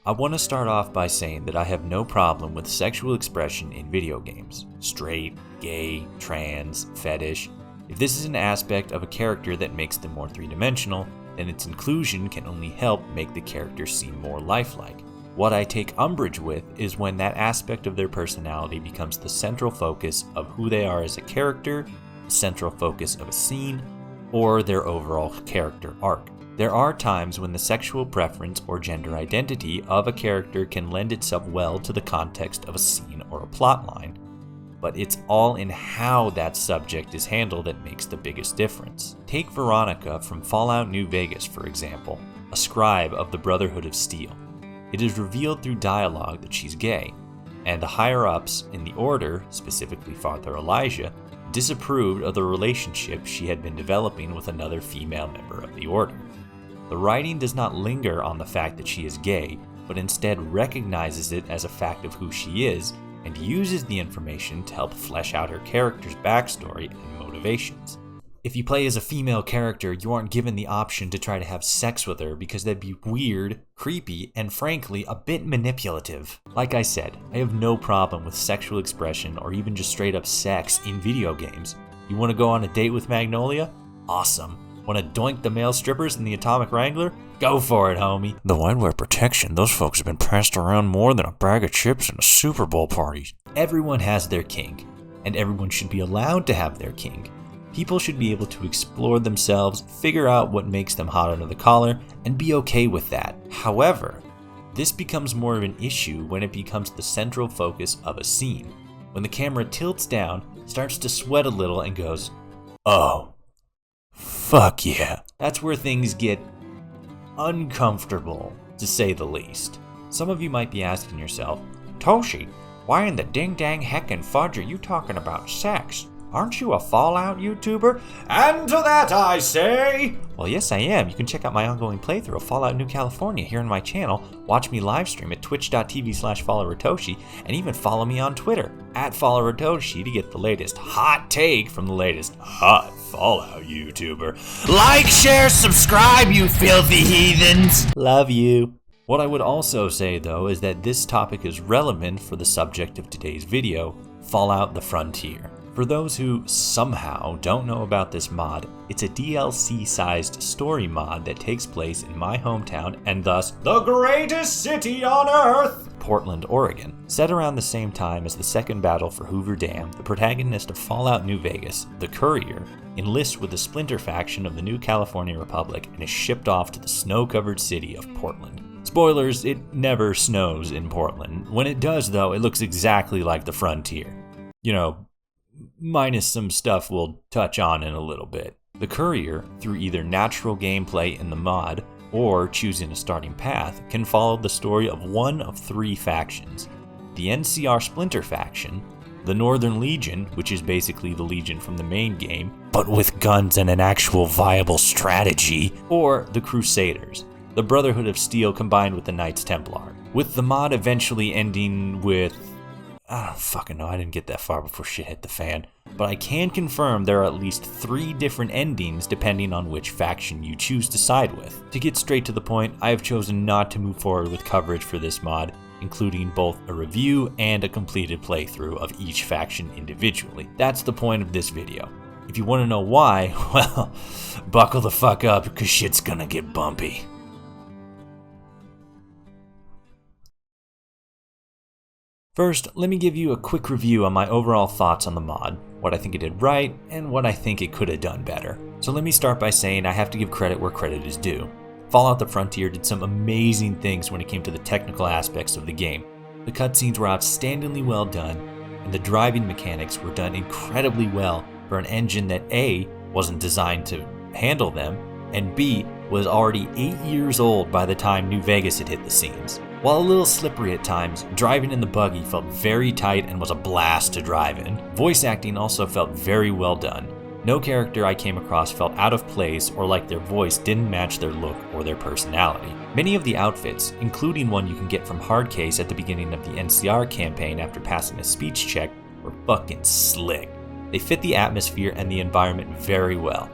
I want to start off by saying that I have no problem with sexual expression in video games. Straight, gay, trans, fetish. If this is an aspect of a character that makes them more three-dimensional, then its inclusion can only help make the character seem more lifelike. What I take umbrage with is when that aspect of their personality becomes the central focus of who they are as a character, the central focus of a scene, or their overall character arc. There are times when the sexual preference or gender identity of a character can lend itself well to the context of a scene or a plotline, but it's all in how that subject is handled that makes the biggest difference. Take Veronica from Fallout New Vegas, for example, a scribe of the Brotherhood of Steel. It is revealed through dialogue that she's gay, and the higher-ups in the Order, specifically Father Elijah, disapproved of the relationship she had been developing with another female member of the Order. The writing does not linger on the fact that she is gay, but instead recognizes it as a fact of who she is and uses the information to help flesh out her character's backstory and motivations. If you play as a female character, you aren't given the option to try to have sex with her because that'd be weird, creepy, and frankly, a bit manipulative. Like I said, I have no problem with sexual expression or even just straight up sex in video games. You want to go on a date with Magnolia? Awesome. Want to doink the male strippers in the Atomic Wrangler? Go for it, homie. Though I'd wear protection, those folks have been passed around more than a bag of chips in a Super Bowl party. Everyone has their kink, and everyone should be allowed to have their kink. People should be able to explore themselves, figure out what makes them hot under the collar, and be okay with that. However, this becomes more of an issue when it becomes the central focus of a scene. When the camera tilts down, starts to sweat a little, and goes, "Oh, fuck yeah." That's where things get uncomfortable, to say the least. Some of you might be asking yourself, "Toshi, why in the ding-dang heckin' fudge are you talking about sex? Aren't you a Fallout YouTuber?" And to that I say, well, yes I am. You can check out my ongoing playthrough of Fallout New California here on my channel, watch me live stream at twitch.tv/followratoshi, and even follow me on Twitter, @followratoshi, to get the latest hot take from the latest hot Fallout YouTuber. Like, share, subscribe, you filthy heathens! Love you. What I would also say, though, is that this topic is relevant for the subject of today's video, Fallout: The Frontier. For those who somehow don't know about this mod, it's a DLC-sized story mod that takes place in my hometown and thus the greatest city on Earth, Portland, Oregon. Set around the same time as the second battle for Hoover Dam, the protagonist of Fallout New Vegas, the Courier, enlists with the Splinter faction of the New California Republic and is shipped off to the snow-covered city of Portland. Spoilers, it never snows in Portland. When it does, though, it looks exactly like the Frontier. You know, minus some stuff we'll touch on in a little bit. The Courier, through either natural gameplay in the mod or choosing a starting path, can follow the story of one of three factions: the NCR Splinter faction, the Northern Legion, which is basically the Legion from the main game, but with guns and an actual viable strategy, or the Crusaders, the Brotherhood of Steel combined with the Knights Templar, with the mod eventually ending with... I don't fucking know, I didn't get that far before shit hit the fan. But I can confirm there are at least 3 different endings depending on which faction you choose to side with. To get straight to the point, I have chosen not to move forward with coverage for this mod, including both a review and a completed playthrough of each faction individually. That's the point of this video. If you want to know why, well, buckle the fuck up, because shit's gonna get bumpy. First, let me give you a quick review on my overall thoughts on the mod, what I think it did right, and what I think it could have done better. So let me start by saying I have to give credit where credit is due. Fallout: The Frontier did some amazing things when it came to the technical aspects of the game. The cutscenes were outstandingly well done, and the driving mechanics were done incredibly well for an engine that A, wasn't designed to handle them, and B, was already 8 years old by the time New Vegas had hit the scenes. While a little slippery at times, driving in the buggy felt very tight and was a blast to drive in. Voice acting also felt very well done. No character I came across felt out of place or like their voice didn't match their look or their personality. Many of the outfits, including one you can get from Hardcase at the beginning of the NCR campaign after passing a speech check, were fucking slick. They fit the atmosphere and the environment very well.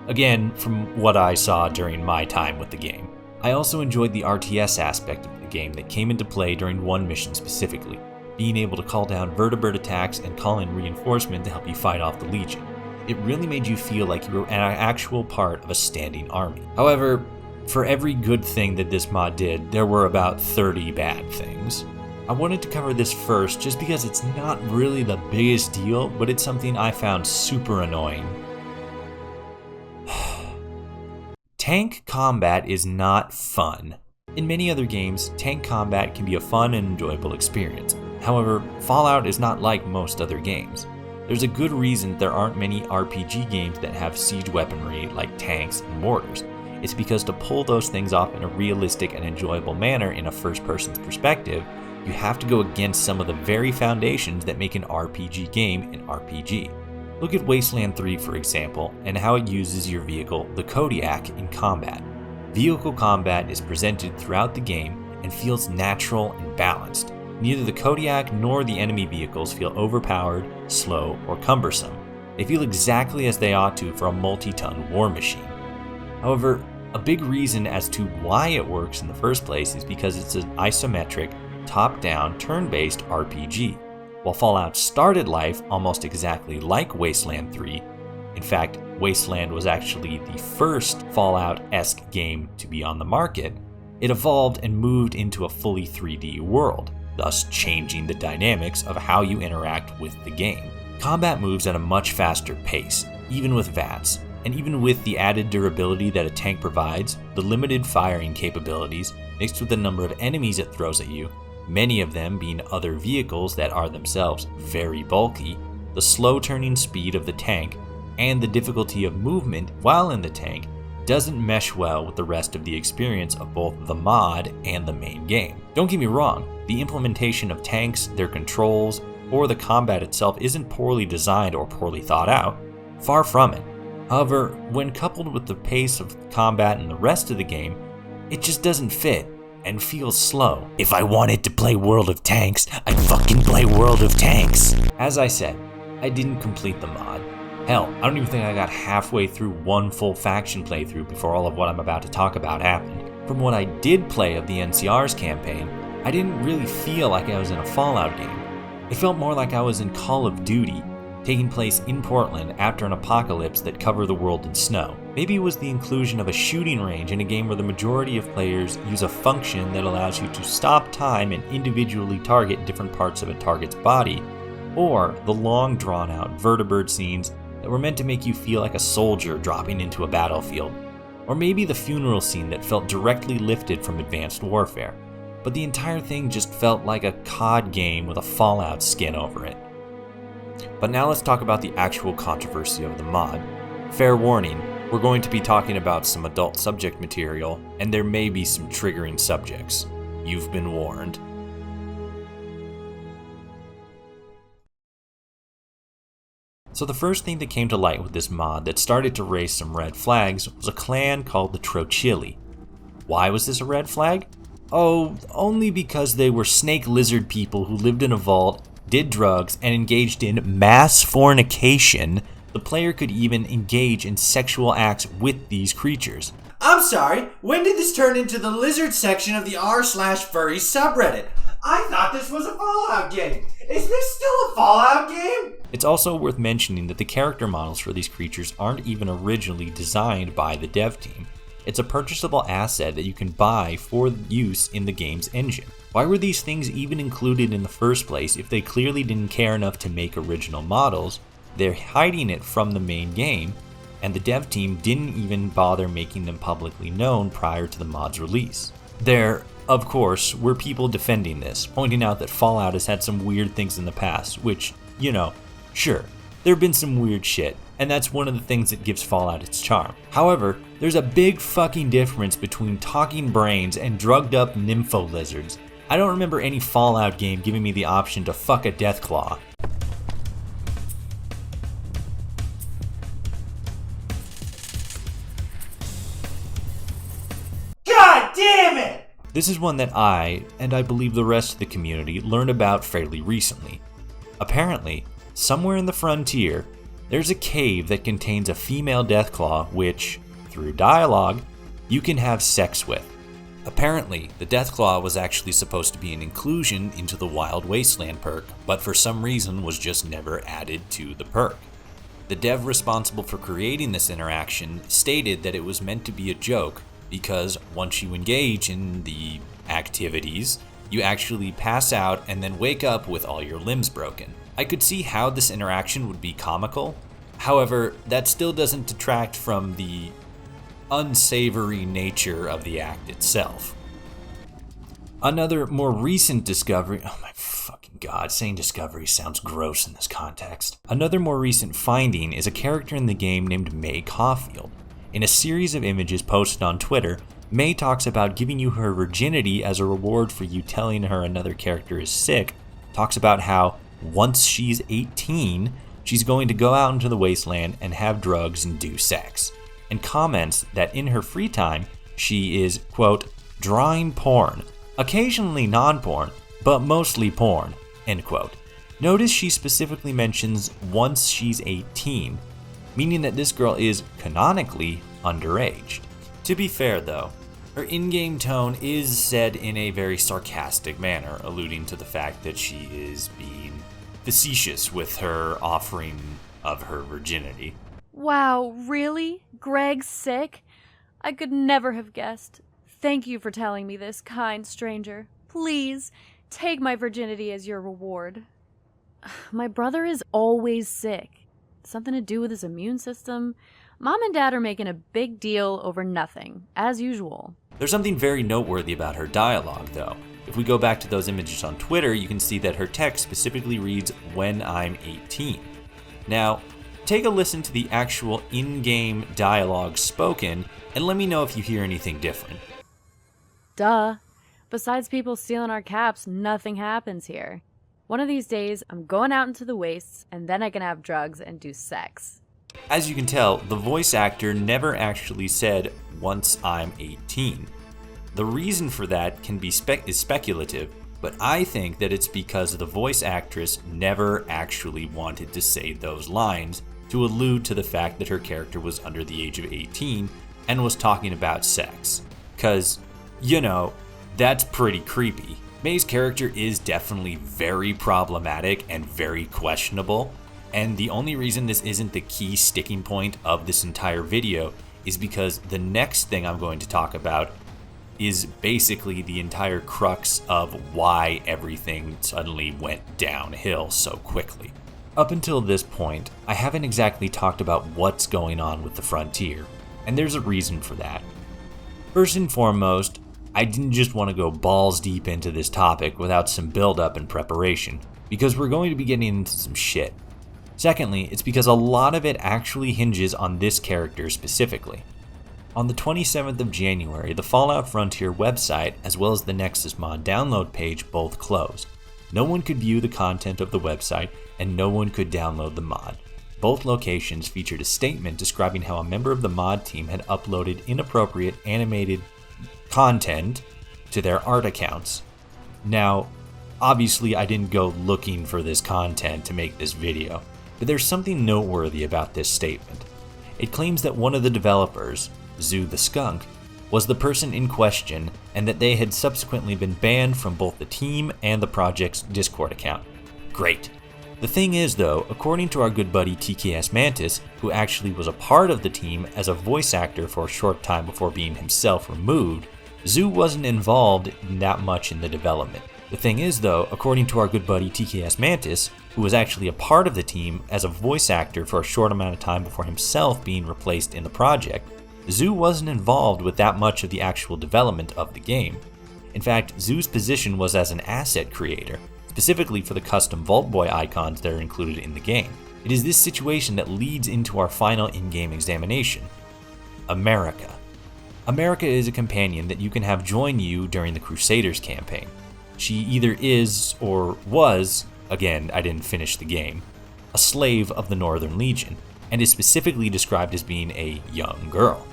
Again, from what I saw during my time with the game. I also enjoyed the RTS aspect of the game that came into play during one mission specifically, being able to call down vertebrate attacks and call in reinforcement to help you fight off the Legion. It really made you feel like you were an actual part of a standing army. However, for every good thing that this mod did, there were about 30 bad things. I wanted to cover this first just because it's not really the biggest deal, but it's something I found super annoying. Tank combat is not fun. In many other games, tank combat can be a fun and enjoyable experience. However, Fallout is not like most other games. There's a good reason there aren't many RPG games that have siege weaponry like tanks and mortars. It's because to pull those things off in a realistic and enjoyable manner in a first-person's perspective, you have to go against some of the very foundations that make an RPG game an RPG. Look at Wasteland 3 for example, and how it uses your vehicle, the Kodiak, in combat. Vehicle combat is presented throughout the game and feels natural and balanced. Neither the Kodiak nor the enemy vehicles feel overpowered, slow, or cumbersome. They feel exactly as they ought to for a multi-ton war machine. However, a big reason as to why it works in the first place is because it's an isometric, top-down, turn-based RPG. While Fallout started life almost exactly like Wasteland 3, in fact, Wasteland was actually the first Fallout-esque game to be on the market, it evolved and moved into a fully 3D world, thus changing the dynamics of how you interact with the game. Combat moves at a much faster pace, even with VATS, and even with the added durability that a tank provides, the limited firing capabilities, mixed with the number of enemies it throws at you, many of them being other vehicles that are themselves very bulky, the slow turning speed of the tank, and the difficulty of movement while in the tank doesn't mesh well with the rest of the experience of both the mod and the main game. Don't get me wrong, the implementation of tanks, their controls, or the combat itself isn't poorly designed or poorly thought out. Far from it. However, when coupled with the pace of combat and the rest of the game, it just doesn't fit and feels slow. If I wanted to play World of Tanks, I'd fucking play World of Tanks. As I said, I didn't complete the mod. Hell, I don't even think I got halfway through one full faction playthrough before all of what I'm about to talk about happened. From what I did play of the NCR's campaign, I didn't really feel like I was in a Fallout game. It felt more like I was in Call of Duty, taking place in Portland after an apocalypse that covered the world in snow. Maybe it was the inclusion of a shooting range in a game where the majority of players use a function that allows you to stop time and individually target different parts of a target's body, or the long drawn-out vertebrate scenes that were meant to make you feel like a soldier dropping into a battlefield, or maybe the funeral scene that felt directly lifted from Advanced Warfare. But the entire thing just felt like a COD game with a Fallout skin over it. But now let's talk about the actual controversy of the mod. Fair warning, we're going to be talking about some adult subject material, and there may be some triggering subjects. You've been warned. So the first thing that came to light with this mod that started to raise some red flags was a clan called the Trochili. Why was this a red flag? Oh, only because they were snake lizard people who lived in a vault, did drugs, and engaged in mass fornication. The player could even engage in sexual acts with these creatures. I'm sorry, when did this turn into the lizard section of the r/furry subreddit? I thought this was a Fallout game. Is this still a Fallout game? It's also worth mentioning that the character models for these creatures aren't even originally designed by the dev team. It's a purchasable asset that you can buy for use in the game's engine. Why were these things even included in the first place if they clearly didn't care enough to make original models? They're hiding it from the main game, and the dev team didn't even bother making them publicly known prior to the mod's release. There, of course, were people defending this, pointing out that Fallout has had some weird things in the past, which, sure, there have been some weird shit, and that's one of the things that gives Fallout its charm. However, there's a big fucking difference between talking brains and drugged up nympho lizards. I don't remember any Fallout game giving me the option to fuck a Deathclaw. God damn it! This is one that I, and I believe the rest of the community, learned about fairly recently. Apparently, somewhere in the frontier, there's a cave that contains a female Deathclaw which, through dialogue, you can have sex with. Apparently, the Deathclaw was actually supposed to be an inclusion into the Wild Wasteland perk, but for some reason was just never added to the perk. The dev responsible for creating this interaction stated that it was meant to be a joke because once you engage in the activities, you actually pass out and then wake up with all your limbs broken. I could see how this interaction would be comical. However, that still doesn't detract from the unsavory nature of the act itself. Another more recent discovery, oh my fucking god, saying discovery sounds gross in this context. Another more recent finding is a character in the game named May Caulfield. In a series of images posted on Twitter, May talks about giving you her virginity as a reward for you telling her another character is sick, talks about how once she's 18, she's going to go out into the wasteland and have drugs and do sex, and comments that in her free time, she is, quote, drawing porn, occasionally non-porn, but mostly porn, end quote. Notice she specifically mentions once she's 18, meaning that this girl is canonically underage. To be fair though, her in-game tone is said in a very sarcastic manner, alluding to the fact that she is being facetious with her offering of her virginity. Wow, really? Greg's sick? I could never have guessed. Thank you for telling me this, kind stranger. Please, take my virginity as your reward. My brother is always sick. Something to do with his immune system. Mom and Dad are making a big deal over nothing, as usual. There's something very noteworthy about her dialogue, though. If we go back to those images on Twitter, you can see that her text specifically reads, "When I'm 18." Now, take a listen to the actual in-game dialogue spoken, and let me know if you hear anything different. Duh. Besides people stealing our caps, nothing happens here. One of these days, I'm going out into the wastes, and then I can have drugs and do sex. As you can tell, the voice actor never actually said, "Once I'm 18." The reason for that is speculative, but I think that it's because the voice actress never actually wanted to say those lines to allude to the fact that her character was under the age of 18 and was talking about sex. 'Cause, you know, that's pretty creepy. May's character is definitely very problematic and very questionable, and the only reason this isn't the key sticking point of this entire video is because the next thing I'm going to talk about is basically the entire crux of why everything suddenly went downhill so quickly. Up until this point, I haven't exactly talked about what's going on with the Frontier, and there's a reason for that. First and foremost, I didn't just want to go balls deep into this topic without some build-up and preparation, because we're going to be getting into some shit. Secondly, it's because a lot of it actually hinges on this character specifically. On the 27th of January, the Fallout Frontier website as well as the Nexus mod download page both closed. No one could view the content of the website and no one could download the mod. Both locations featured a statement describing how a member of the mod team had uploaded inappropriate animated content to their art accounts. Now, obviously I didn't go looking for this content to make this video, but there's something noteworthy about this statement. It claims that one of the developers, Zoo the Skunk, was the person in question and that they had subsequently been banned from both the team and the project's Discord account. Great. The thing is though, according to our good buddy TKS Mantis, who actually was a part of the team as a voice actor for a short time before being himself removed, Zoo wasn't involved that much in the development. The thing is though, according to our good buddy TKS Mantis, who was actually a part of the team as a voice actor for a short amount of time before himself being replaced in the project, Zoo wasn't involved with that much of the actual development of the game. In fact, Zoo's position was as an asset creator, specifically for the custom Vault Boy icons that are included in the game. It is this situation that leads into our final in-game examination. America. America is a companion that you can have join you during the Crusaders campaign. She either is, or was, again, I didn't finish the game, a slave of the Northern Legion, and is specifically described as being a young girl.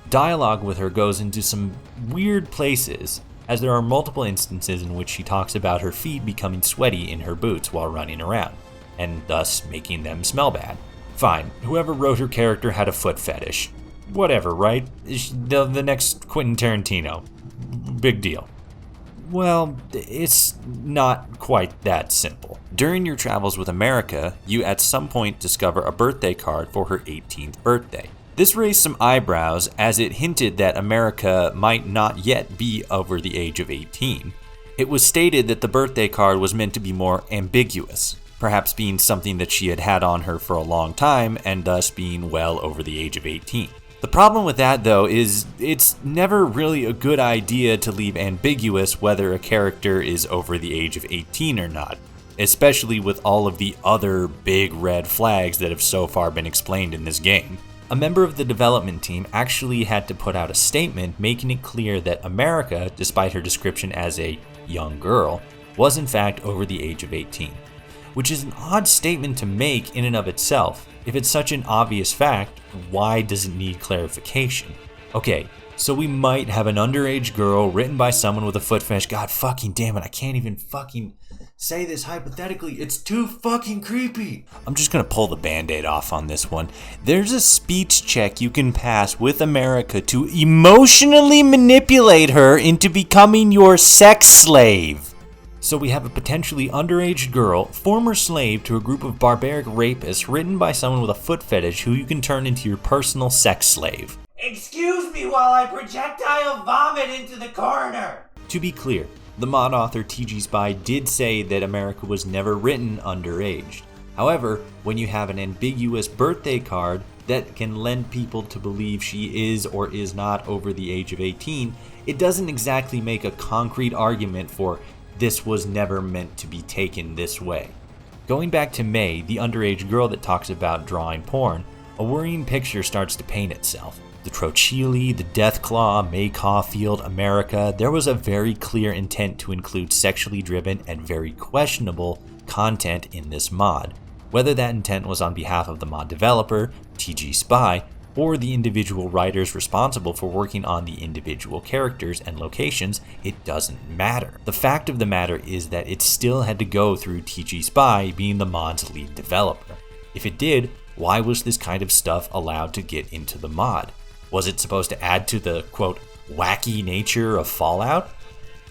Dialogue with her goes into some weird places, as there are multiple instances in which she talks about her feet becoming sweaty in her boots while running around, and thus making them smell bad. Fine, whoever wrote her character had a foot fetish. Whatever, right? The next Quentin Tarantino. big deal. Well, it's not quite that simple. During your travels with America, you at some point discover a birthday card for her 18th birthday. This raised some eyebrows as it hinted that America might not yet be over the age of 18. It was stated that the birthday card was meant to be more ambiguous, perhaps being something that she had had on her for a long time and thus being well over the age of 18. The problem with that, though, is it's never really a good idea to leave ambiguous whether a character is over the age of 18 or not, especially with all of the other big red flags that have so far been explained in this game. A member of the development team actually had to put out a statement making it clear that America, despite her description as a young girl, was in fact over the age of 18. Which is an odd statement to make in and of itself. If it's such an obvious fact, why does it need clarification? Okay, so we might have an underage girl written by someone with a foot fetish. God fucking damn it, I can't even fucking say this hypothetically. It's too fucking creepy. I'm just gonna pull the band-aid off on this one. There's a speech check you can pass with America to emotionally manipulate her into becoming your sex slave. So we have a potentially underage girl, former slave to a group of barbaric rapists, written by someone with a foot fetish who you can turn into your personal sex slave. Excuse me while I projectile vomit into the corner. To be clear, the mod author TG Spy did say that America was never written underage. However, when you have an ambiguous birthday card that can lend people to believe she is or is not over the age of 18, it doesn't exactly make a concrete argument for this was never meant to be taken this way. Going back to May, the underage girl that talks about drawing porn, a worrying picture starts to paint itself. The Trochili, the Deathclaw, May Caulfield, America, there was a very clear intent to include sexually driven and very questionable content in this mod. Whether that intent was on behalf of the mod developer, TG Spy, or the individual writers responsible for working on the individual characters and locations, it doesn't matter. The fact of the matter is that it still had to go through TG Spy being the mod's lead developer. If it did, why was this kind of stuff allowed to get into the mod? Was it supposed to add to the, quote, wacky nature of Fallout?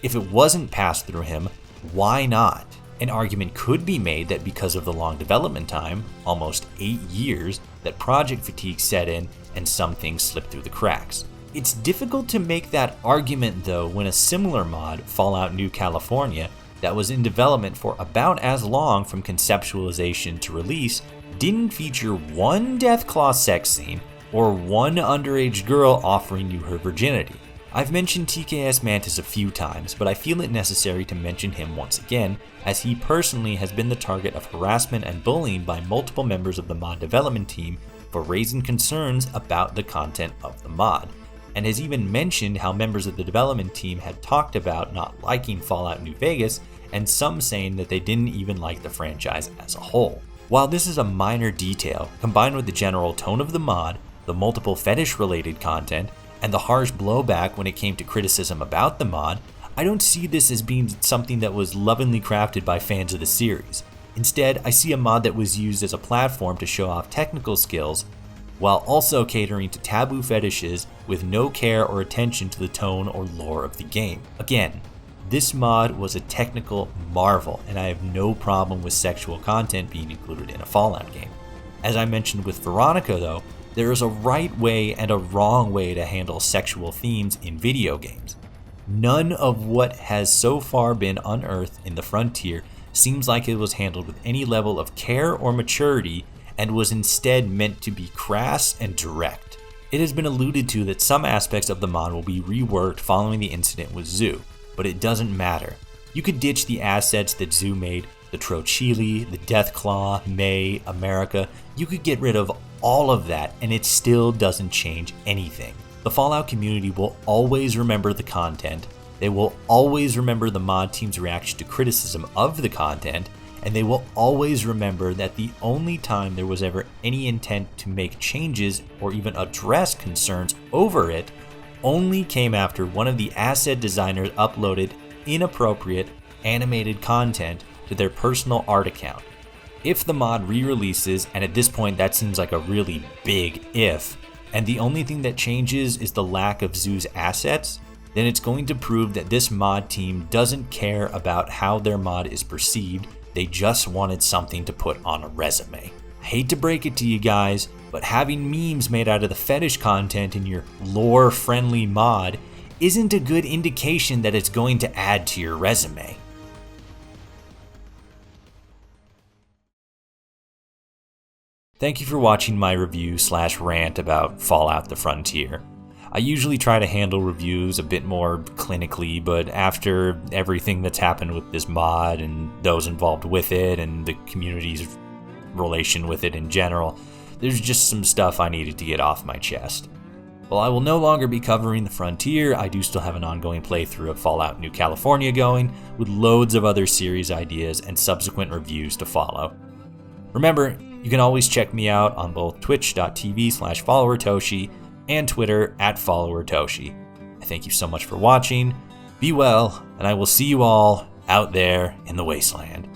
If it wasn't passed through him, why not? An argument could be made that because of the long development time, almost 8 years, that project fatigue set in and some things slipped through the cracks. It's difficult to make that argument though when a similar mod, Fallout New California, that was in development for about as long from conceptualization to release, didn't feature one Deathclaw sex scene or one underage girl offering you her virginity. I've mentioned TKS Mantis a few times, but I feel it necessary to mention him once again, as he personally has been the target of harassment and bullying by multiple members of the mod development team for raising concerns about the content of the mod, and has even mentioned how members of the development team had talked about not liking Fallout New Vegas, and some saying that they didn't even like the franchise as a whole. While this is a minor detail, combined with the general tone of the mod, the multiple fetish-related content, and the harsh blowback when it came to criticism about the mod, I don't see this as being something that was lovingly crafted by fans of the series. Instead, I see a mod that was used as a platform to show off technical skills, while also catering to taboo fetishes with no care or attention to the tone or lore of the game. Again, this mod was a technical marvel, and I have no problem with sexual content being included in a Fallout game. As I mentioned with Veronica though, there is a right way and a wrong way to handle sexual themes in video games. None of what has so far been unearthed in the Frontier seems like it was handled with any level of care or maturity and was instead meant to be crass and direct. It has been alluded to that some aspects of the mod will be reworked following the incident with Zoo, but it doesn't matter. You could ditch the assets that Zoo made, the Trochili, the Deathclaw, May, America. You could get rid of all of that and it still doesn't change anything. The Fallout community will always remember the content, they will always remember the mod team's reaction to criticism of the content, and they will always remember that the only time there was ever any intent to make changes or even address concerns over it only came after one of the asset designers uploaded inappropriate animated content to their personal art account. If the mod re-releases, and at this point that seems like a really big if, and the only thing that changes is the lack of Zoo's assets, then it's going to prove that this mod team doesn't care about how their mod is perceived, they just wanted something to put on a resume. I hate to break it to you guys, but having memes made out of the fetish content in your lore-friendly mod isn't a good indication that it's going to add to your resume. Thank you for watching my review/rant about Fallout: The Frontier. I usually try to handle reviews a bit more clinically, but after everything that's happened with this mod and those involved with it and the community's relation with it in general, there's just some stuff I needed to get off my chest. While I will no longer be covering the Frontier, I do still have an ongoing playthrough of Fallout New California going, with loads of other series ideas and subsequent reviews to follow. Remember, you can always check me out on both twitch.tv/followertoshi and Twitter @followertoshi. I thank you so much for watching, be well, and I will see you all out there in the wasteland.